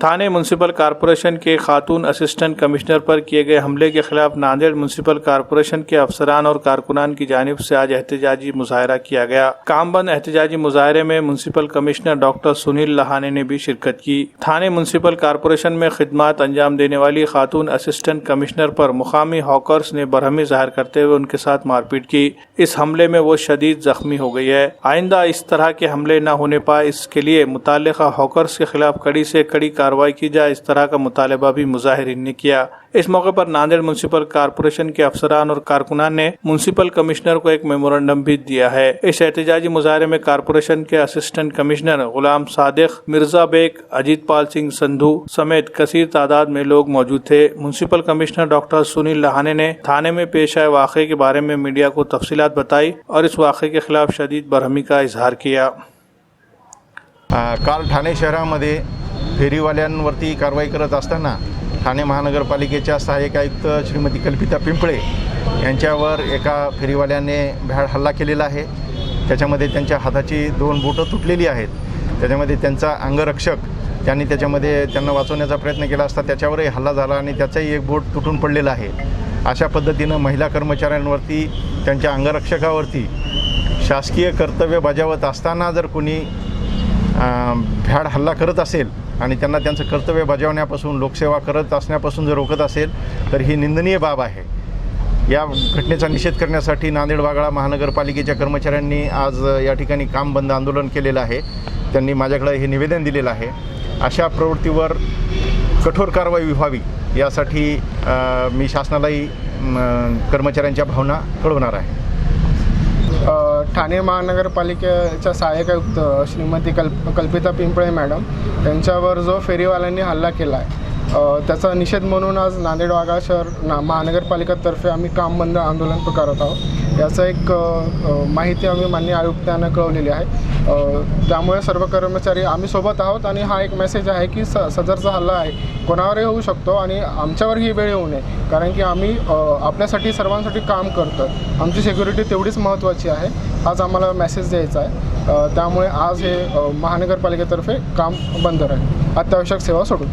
थाने municipal corporation के खातून assistant commissioner पर किए गए हमले के खिलाफ नांदेड़ म्यूनसिपल कॉरपोरेशन के अफसरान और कारकुनान की जानिब से आज एहतजाजी मुजाहरा किया गया। काम बंद एहतजाजी मुजाहरे में municipal commissioner doctor Sunil Lahane ने भी शिरकत की। थाने म्यूनसिपल कॉरपोरेशन में खिदमत अंजाम देने वाली खातून असिस्टेंट कमिश्नर पर मुकामी हॉकर्स ने बरहमी जाहिर करते हुए उनके साथ मारपीट की। इस हमले में वो शदीद जख्मी हो गई है। आइंदा इस तरह के हमले न होने पाए, इसके लिए मुताल्लिका हॉकर्स के खिलाफ कड़ी से कड़ी कार्रवाई की जाए, इस तरह का मुतालबा भी मुजाहिरीन ने किया। इस मौके पर नांदेड़ म्यूनसिपल कॉरपोरेशन के अफसरान और कारकुनान ने म्यूनसिपल कमिश्नर को एक मेमोरेंडम भी दिया है। इस एहतजाजी मुजाहरे में कॉरपोरेशन के असिस्टेंट कमिश्नर गुलाम सादिक, मिर्जा बेग, अजीत पाल सिंह संधू समेत कसीर तादाद में लोग मौजूद थे। Municipal commissioner doctor Sunil Lahane ने थाने में पेश आए वाक़े के बारे में मीडिया को तफसीलात बताई और इस वाक़े के खिलाफ शदीद बरहमी का इजहार किया। काल ठाणे शहरामध्ये फेरीवाल्यांवरती कारवाई करत असताना ठाणे महानगरपालिकेच्या सहाय्यक आयुक्त श्रीमती कल्पिता पिंपळे यांच्यावर एका फेरीवाल्याने भ्याड हल्ला केलेला आहे। त्याच्यामध्ये त्यांच्या हाताची 2 बोटं तुटलेली आहेत। त्याच्यामध्ये त्यांचा अंगरक्षक त्यांना वाचवण्याचा प्रयत्न केला असता त्याच्यावरही हल्ला झाला आणि त्याचाही एक बोट तुटून पडलेला आहे। अशा पद्धतीनं महिला कर्मचाऱ्यांवरती, त्यांच्या अंगरक्षकावरती शासकीय कर्तव्य बजावत असताना जर कोणी भ्याड हल्ला करत असेल आणि त्यांना त्यांचं कर्तव्य बजावण्यापासून, लोकसेवा करत असण्यापासून जर रोखत असेल तर ही निंदनीय बाब आहे। या घटनेचा निषेध करण्यासाठी नांदेड वाघाळा महानगरपालिकेच्या कर्मचाऱ्यांनी आज या ठिकाणी काम बंद आंदोलन केलेलं आहे। त्यांनी माझ्याकडे हे निवेदन दिलेलं आहे। अशा प्रवृत्तीवर कठोर कारवाई व्हावी यासाठी मी शासनालाही कर्मचाऱ्यांच्या भावना कळवणार आहे। ठाणे महानगरपालिकेच्या सहाय्यक आयुक्त श्रीमती कल्पिता पिंपळे मॅडम यांच्यावर जो फेरीवाल्यांनी हल्ला केला आहे त्याचा निषेध म्हणून आज नांदेड वाघाळा शहर महानगरपालिकेतर्फे आम्ही काम बंद आंदोलन करत आहोत। याचा एक माहिती आम्ही माननीय आयुक्तांना कळवलेली आहे। त्यामुळे सर्व कर्मचारी आम्ही सोबत आहोत आणि हा एक मेसेज आहे की सदरचा हल्ला आहे कोणावरही होऊ शकतो आणि आमच्यावर ही वेळ येऊ नये, कारण की आम्ही आपल्यासाठी सर्वांसाठी काम करतो। आमची सिक्युरिटी तेवढीच महत्त्वाची आहे। आज आम्हाला मेसेज द्यायचा आहे, त्यामुळे आज हे महानगरपालिकेतर्फे काम बंद राहील, अत्यावश्यक सेवा सोडून।